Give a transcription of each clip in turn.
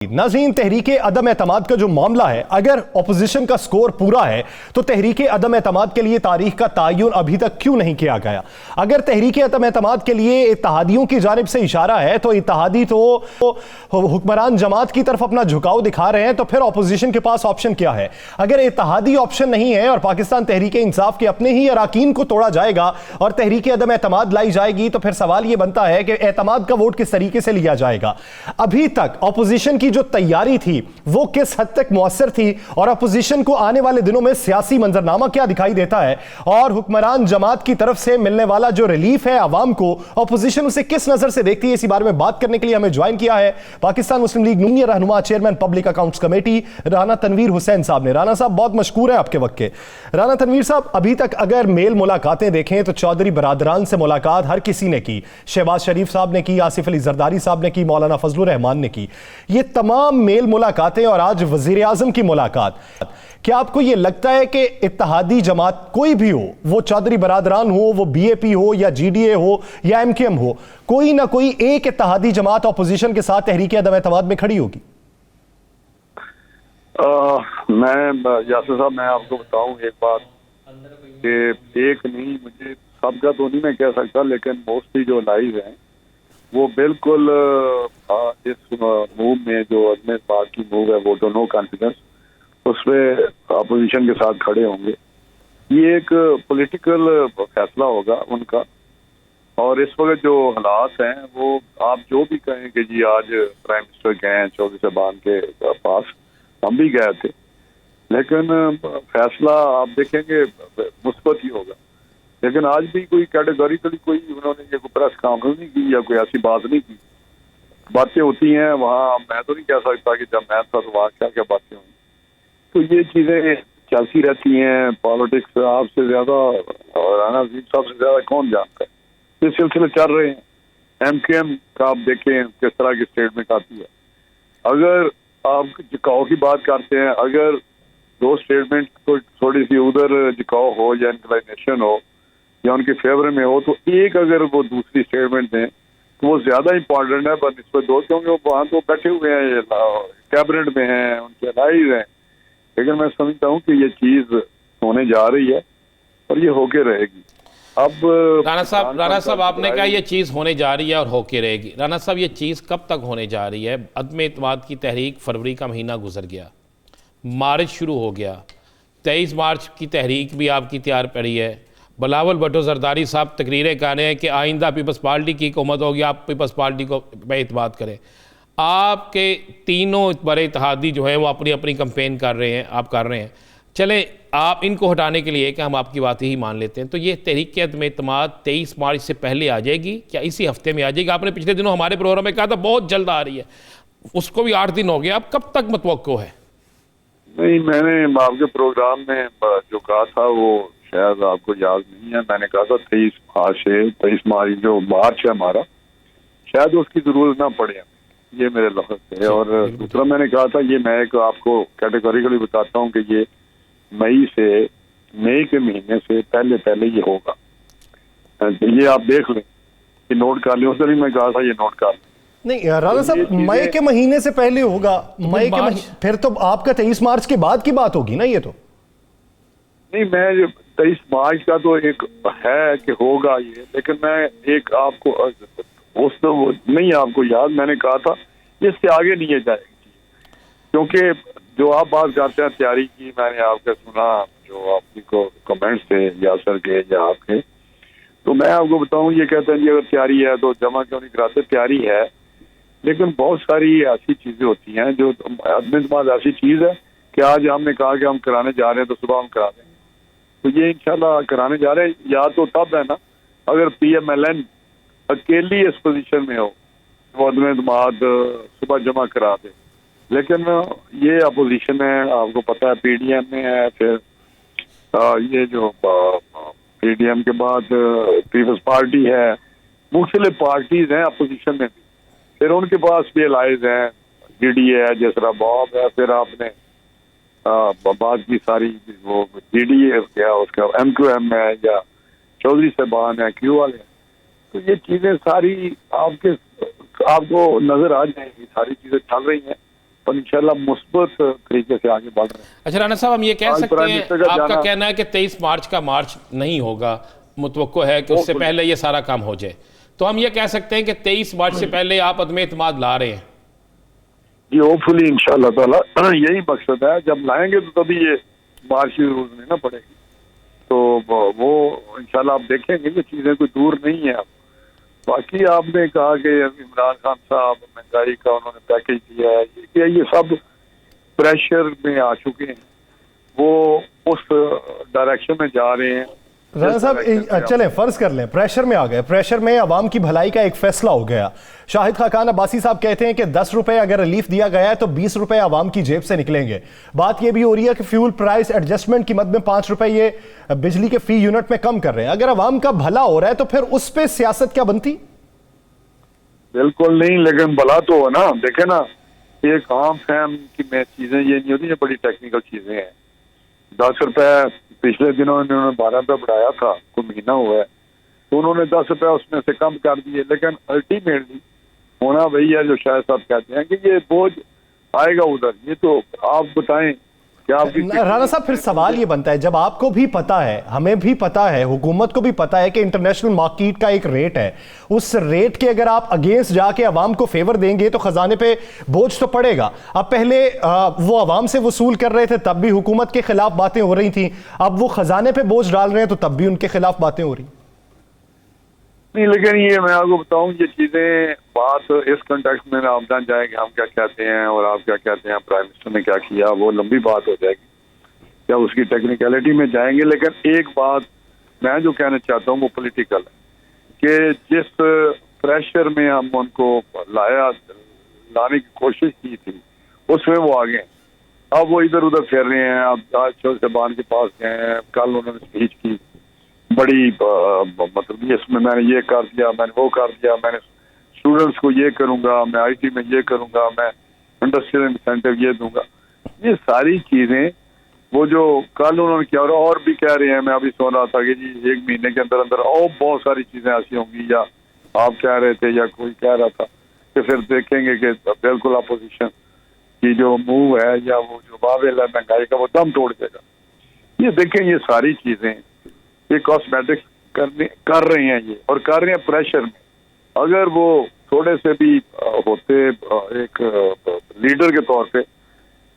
नाज़रीन, तहरीक अदम एतमाद का जो मामला है, अगर अपोजिशन का स्कोर पूरा है तो तहरीक अदम एतमाद के लिए तारीख का तयन अभी तक क्यों नहीं किया गया? अगर तहरीक अदम एतमाद के लिए इत्तेहादियों की जानिब से इशारा है तो इत्तेहादी तो हुक्मरान जमात की तरफ अपना झुकाव दिखा रहे हैं, तो फिर अपोजिशन के पास ऑप्शन क्या है? अगर इत्तेहादी ऑप्शन नहीं है और पाकिस्तान तहरीक इंसाफ के अपने ही अराकीन को तोड़ा जाएगा और तहरीक अदम एतमाद लाई जाएगी, तो फिर सवाल यह बनता है कि एतमाद का वोट किस तरीके से लिया जाएगा। अभी तक अपोजिशन की जो तैयारी थी वो किस हद तक मुअस्सर थी और अपोजिशन को आने वाले दिनों में सियासी मंजरनामा क्या दिखाई देता है, और हुक्मरान जमात की तरफ से मिलने वाला जो रिलीफ है आवाम को, अपोजिशन उसे किस नजर से देखती है, इसी बारे में बात करने के लिए हमें ज्वाइन किया है पाकिस्तान मुस्लिम लीग नून रहनुमा chairman public accounts committee Rana Tanveer Hussain साहब ने। राना साहब, बहुत मशकूर है आपके वक्त के। राना तनवीर साहब, अभी तक अगर मेल मुलाकातें देखें तो चौधरी बरादरान से मुलाकात हर किसी ने की, शहबाज शरीफ साहब ने की, आसिफ अली जरदारी साहब ने की, मौलाना फजलुर रहमान ने की, ये तमाम मेल मुलाकातें और आज वजीर आजम की मुलाकात। क्या आपको यह लगता है कि इत्तेहादी जमात कोई भी हो, वो चौधरी बरादरान हो, वो बीएपी हो या जीडीए हो या एमकेएम हो, कोई ना कोई एक इत्तेहादी जमात अपोजिशन के साथ तहरीक अदम एतमाद में खड़ी होगी? मैं यासिर साहब, मैं आपको बताऊं एक बात कि एक नहीं, मुझे सबका तो नहीं मैं कह सकता, लेकिन मोस्टली जो लाइव हैं वो बिल्कुल इस मूव में, जो अदम एतमाद की मूव है, वो तो नो कॉन्फिडेंस, उस पर अपोजिशन के साथ खड़े होंगे। ये एक पॉलिटिकल फैसला होगा उनका, और इस वक्त जो हालात हैं वो आप जो भी कहें कि जी आज प्राइम मिनिस्टर गए हैं चौधरी साहबान के पास, हम भी गए थे, लेकिन फैसला आप देखेंगे मुस्बत ही होगा। लेकिन आज भी कोई कैटेगोरिकली कोई उन्होंने ये प्रेस कॉन्फ्रेंस नहीं की या कोई ऐसी बात नहीं की। बातें होती हैं वहाँ, मैं तो नहीं कह सकता कि जब मैं था तो वहाँ क्या क्या बातें हुई, तो ये चीजें चलती रहती हैं। पॉलिटिक्स आपसे ज्यादा और राना साहब से ज्यादा कौन जानता है, ये सिलसिले चल रहे हैं। एमकेएम का आप देखें किस तरह की स्टेटमेंट आती है। अगर आप झुकाव की बात करते हैं, अगर दो स्टेटमेंट को थोड़ी सी उधर झुकाव हो या इंक्लाइनेशन हो या उनके फेवर में हो, तो एक अगर वो दूसरी स्टेटमेंट दें तो वो ज्यादा इंपॉर्टेंट है बनस्बत दो, क्योंकि वो वहाँ तो बैठे हुए हैं, कैबिनेट में हैं, उनके एलाइज हैं। लेकिन मैं समझता हूँ कि ये चीज होने जा रही है और ये होके रहेगी। अब राना साहब आपने कहा ये चीज़ होने जा रही है और होके रहेगी। राना साहब, ये चीज़ कब तक होने जा रही है? अदम एतमाद की तहरीक फरवरी का महीना गुजर गया, मार्च शुरू हो गया, 23 मार्च की तहरीक भी आपकी तैयार पड़ी है। बिलावल भुट्टो जरदारी साहब तकरीरें कर रहे हैं कि आइंदा पीपल्स पार्टी की हुकूमत होगी, आप पीपल्स पार्टी को पे एतमाद करें। आपके तीनों बड़े इत्तेहादी जो हैं वो अपनी अपनी कंपेन कर रहे हैं, आप कर रहे हैं। चलें, आप इनको हटाने के लिए कि हम आपकी बात ही मान लेते हैं, तो ये तहरीक अदम एतमाद 23 मार्च से पहले आ जाएगी क्या इसी हफ्ते में आ जाएगी? आपने पिछले दिनों हमारे प्रोग्राम में कहा था बहुत जल्द आ रही है, उसको भी 8 दिन हो गया, अब कब तक मतवक्को है? नहीं, मैंने आपके प्रोग्राम में जो कहा था वो शायद आपको याद नहीं है। मैंने कहा था 23 मार्च जो मार्च है हमारा, शायद उसकी जरूरत ना पड़े, ये मेरे लफ्ज़ थे। और दूसरा मैंने कहा था, ये मैं एक आपको कैटेगोरिकली बताता हूँ कि ये मई के महीने से पहले ये होगा। ये आप देख लें, ये नोट कर लें, उस दिन मैं कहा था ये नोट कर लें। नहीं राना साहब, मई के महीने से पहले होगा, मई के फिर तो आपका 23 मार्च के बाद की बात होगी ना? ये तो नहीं, मैं 23 मार्च का तो एक है कि होगा ये, लेकिन मैं एक आपको उस तो नहीं आपको याद, मैंने कहा था इससे आगे नहीं है जाएगी, क्योंकि जो आप बात करते हैं तैयारी की, मैंने आपका सुना जो आपकी को कमेंट्स थे यासर के या आपके, तो मैं आपको बताऊं, ये कहते हैं जी अगर तैयारी है तो जमा क्यों नहीं कराते? तैयारी है, लेकिन बहुत सारी ऐसी चीजें होती हैं जो अदम एतमाद ऐसी चीज है कि आज हमने कहा कि हम कराने जा रहे हैं तो सुबह हम करा दें, तो ये इंशाल्लाह कराने जा रहे हैं। या तो तब है ना अगर PMLN अकेली इस पोजीशन में हो वो अदम एतमाद सुबह जमा करा दे, लेकिन ये अपोजिशन है, आपको पता है PDM में है, फिर ये जो PDM के बाद पीपल्स पार्टी है, मुख्तलिफ पार्टीज हैं अपोजिशन में भी, फिर उनके पास भी अलाइज हैं, DDA है, जिसरा बॉब है, फिर आपने बात की सारी वो DDA क्या उसका MQM है या चौधरी साहबान है, क्यू वाले हैं, तो ये चीजें सारी आपको नजर आ जाएंगी, सारी चीजें चल रही हैं। और इंशाल्लाह मुस्बत तरीके से आगे बढ़ रहे हैं। अच्छा राना साहब, हम ये कह आज सकते प्राइम हैं, मिनिस्टर का आपका जाना- कहना है कि 23 मार्च का मार्च नहीं होगा, मुतवक्को है कि उससे पहले ये सारा काम हो जाए, तो हम ये कह सकते हैं कि 23 मार्च से पहले आप अदम एतमाद ला रहे हैं? जी होपफुली इंशाल्लाह ताला यही मकसद है। जब लाएंगे तो तभी ये मार्च की जरूरत नहीं ना पड़ेगी, तो वो इंशाल्लाह आप देखेंगे ये चीजें कोई दूर नहीं है। बाकी आपने कहा कि इमरान खान साहब महंगाई का उन्होंने पैकेज दिया है, ये सब प्रेशर में आ चुके हैं, वो उस डायरेक्शन में जा रहे हैं। राना साहब चलें फर्ज कर लें प्रेशर में आ गए, प्रेशर में अवाम की भलाई का एक फैसला हो गया। शाहिद खाकान अब्बासी साहब कहते हैं कि 10 रुपए अगर रिलीफ दिया गया है तो 20 रुपए अवाम की जेब से निकलेंगे। बात यह भी हो रही है कि फ्यूल प्राइस एडजस्टमेंट की मद में 5 रुपए ये बिजली के फी यूनिट में कम कर रहे हैं। अगर अवाम का भला हो रहा है तो फिर उस पर सियासत क्या बनती? बिल्कुल नहीं, लेकिन भला तो हो ना। देखे ना, एक आम फैम की में चीजें ये नहीं होती, ये बड़ी टेक्निकल चीजें हैं। 10 रुपए पिछले दिनों इन्होंने 12 रुपए बढ़ाया था, कोई महीना हुआ है, तो उन्होंने 10 रुपए उसमें से कम कर दिए। लेकिन अल्टीमेटली होना वही है जो शायद साहब कहते हैं कि ये बोझ आएगा उधर। ये तो आप बताएं क्या आपकी राना साहब, फिर सवाल ये बनता है, जब आपको भी पता है, हमें भी पता है, हुकूमत को भी पता है कि इंटरनेशनल मार्केट का एक रेट है, उस रेट के अगर आप अगेंस्ट जाके अवाम को फेवर देंगे तो खजाने पे बोझ तो पड़ेगा। अब पहले वो अवाम से वसूल कर रहे थे तब भी हुकूमत के खिलाफ बातें हो रही थी, अब वो खजाने पे बोझ डाल रहे हैं तो तब भी उनके खिलाफ बातें हो रही नहीं। लेकिन ये मैं आपको बताऊं, ये चीजें बात इस कंटेक्स्ट में आप जान जाएंगे हम क्या कहते हैं और आप क्या कहते हैं, प्राइम मिनिस्टर ने क्या किया, वो लंबी बात हो जाएगी, क्या उसकी टेक्निकलिटी में जाएंगे। लेकिन एक बात मैं जो कहना चाहता हूँ वो पॉलिटिकल है कि जिस प्रेशर में हम उनको लाने की कोशिश की थी उसमें वो आ गए। अब वो इधर उधर फिर रहे हैं। अब आज शहबान के पास गए हैं, कल उन्होंने स्पीच की बड़ी मतलब इसमें मैंने ये कर दिया, मैंने वो कर दिया, मैंने स्टूडेंट्स को ये करूंगा, मैं आईटी में ये करूंगा, मैं इंडस्ट्रियल इंसेंटिव ये दूंगा। ये सारी चीजें वो जो कल उन्होंने किया और भी कह रहे हैं। मैं अभी सुन रहा था कि जी 1 महीने के अंदर अंदर और बहुत सारी चीजें ऐसी होंगी, या आप कह रहे थे या कोई कह रहा था कि फिर देखेंगे कि बिल्कुल अपोजिशन की जो मूव है या वो जो बावेल है महंगाई का, वो दम तोड़ देगा। ये देखें, ये सारी चीजें ये कॉस्मेटिक्स कर रहे हैं ये, और कर रहे हैं प्रेशर में। अगर वो थोड़े से भी होते एक लीडर के तौर पे,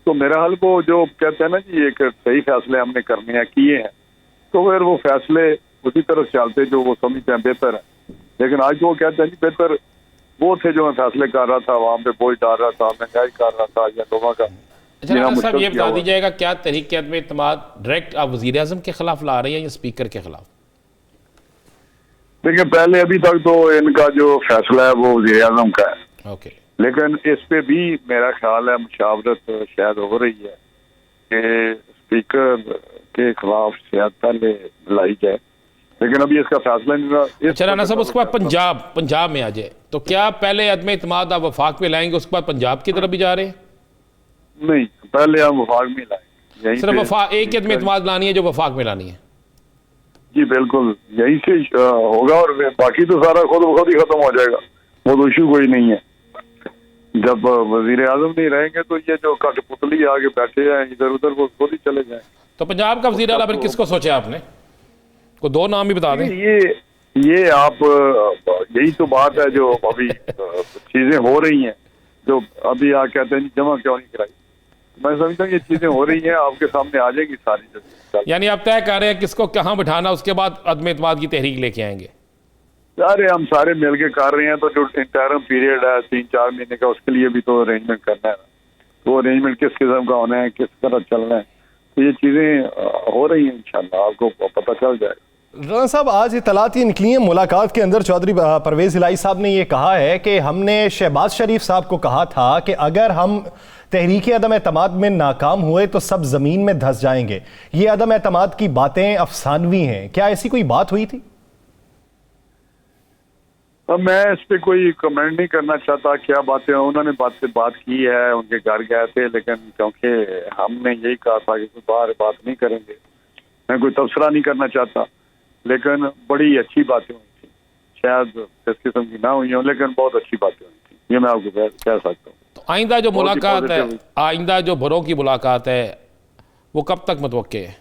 तो मेरा हाल वो जो कहते हैं ना जी एक सही फैसले हमने करने हैं किए हैं, तो फिर वो फैसले उसी तरफ चलते जो वो समझते हैं बेहतर है। लेकिन आज वो कहते हैं जी बेहतर वो थे जो मैं फैसले कर रहा था, वहां पे बोझ डाल रहा था, महंगाई कर रहा था या लोगों का। अच्छा राना साहब, ये बता दीजिएगा क्या तहरीक अदम एतमाद डायरेक्ट आप वज़ीर आज़म के खिलाफ ला रहे हैं या स्पीकर के खिलाफ? देखिए, पहले अभी तक तो इनका जो फैसला है वो वज़ीर आज़म का है। ओके। लेकिन इस पे भी मेरा ख्याल है मुशावरत शायद हो रही है कि स्पीकर के खिलाफ शायद पहले लाई जाए, लेकिन अभी इसका फैसला नहीं रहा। अच्छा राना साहब, उसके बाद पंजाब में आ जाए, तो क्या पहले अदम एतमाद आप वफाक में लाएंगे, उसके बाद पंजाब की तरफ भी जा रहे हैं? नहीं, पहले हम वफाक में लाएंगे। सिर्फ एक अदम एतमाद लानी है जो वफाक में लानी है? जी बिल्कुल, यही से होगा, और बाकी तो सारा खुद ही खत्म हो जाएगा, वो तो इशू कोई नहीं है। जब वजीर आजम नहीं रहेंगे तो ये जो कठपुतली आगे बैठे हैं इधर उधर, वो खुद ही चले जाएंगे। तो पंजाब का वजीर आला फिर किसको सोचा आपने? को 2 नाम भी बता दें। ये आप यही तो बात है जो अभी चीजें हो रही हैं, जो अभी आप कहते हैं जमा क्यों नहीं कराई। मैं समझता हूँ ये चीजें हो रही हैं, आपके सामने आ जाएगी सारी। यानी आप तय कर रहे हैं किसको कहाँ बिठाना, उसके बाद अदम एतमाद की तहरीक लेके आएंगे? सारे हम सारे मिलके कर रहे हैं, तो जो इंटरम पीरियड है 3-4 महीने का, उसके लिए भी तो अरेंजमेंट करना है। तो अरेंजमेंट किस किस्म का होना है, किस तरह चलना है, तो ये चीजें हो रही हैं, इंशाल्लाह आपको पता चल जाएगा। राना साहब, आज इतलात ये निकली है मुलाकात के अंदर चौधरी परवेज इलाही साहब ने ये कहा है कि हमने शहबाज शरीफ साहब को कहा था कि अगर हम तहरीक अदम एतमाद में नाकाम हुए तो सब जमीन में धंस जाएंगे। ये अदम एतमाद की बातें अफसानवी हैं, क्या ऐसी कोई बात हुई थी? अब मैं इस पे कोई कमेंट नहीं करना चाहता क्या बातें उन्होंने बात की है, उनके घर गए थे, लेकिन क्योंकि हमने यही कहा था कि कोई बाहर बात नहीं करेंगे, मैं कोई तबसरा नहीं करना चाहता, लेकिन बड़ी अच्छी बातें हुई थी। शायद इस किस्म की ना हुई हो, लेकिन बहुत अच्छी बातें हुई थी, ये मैं आपको कह सकता हूँ। तो आइंदा जो बहुत ही मुलाकात है, positive। आइंदा जो बरों की मुलाकात है, वो कब तक मुतवक्के है?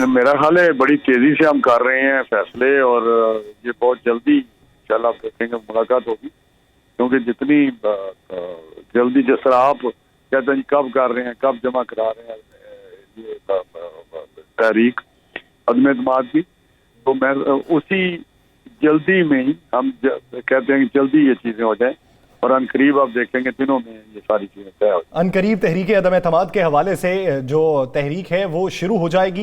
मेरा ख्याल है बड़ी तेजी से हम कर रहे हैं फैसले, और ये बहुत जल्दी इंशाल्लाह आप देखेंगे मुलाकात होगी, क्योंकि जितनी जल्दी, जिस तरह आप कहते हैं कब कर रहे हैं, कब जमा करा रहे हैं ये तहरीक अदम एतमाद की, तो मैं उसी जल्दी में ही हम कहते हैं कि जल्दी ये चीजें हो जाएं, और अनकरीब आप देखेंगे दिनों में ये सारी चीजें तय हो जाएं। अनकरीब तहरीक अदम एतमाद के हवाले से जो तहरीक है वो शुरू हो जाएगी।